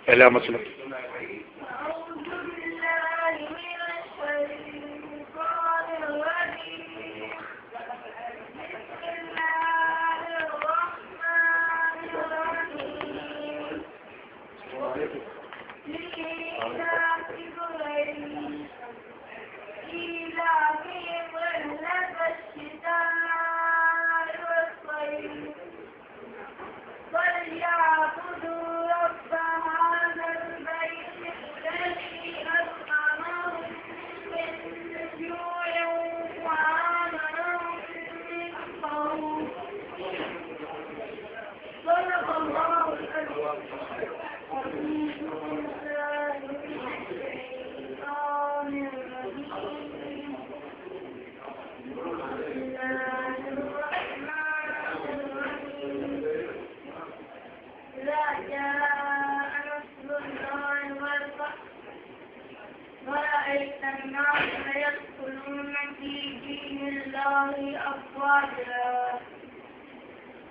पहला मसला ورأيت الناس يدخلون في دين الله أفواجا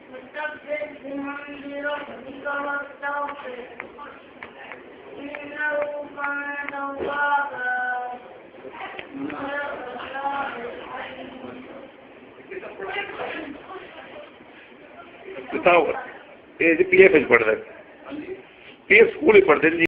فاستغفر بحمد ربك واستغفر إنه كان توابا बताओ ये पीएफ पढ़ रहे पीएफ स्कूल ही पढ़ते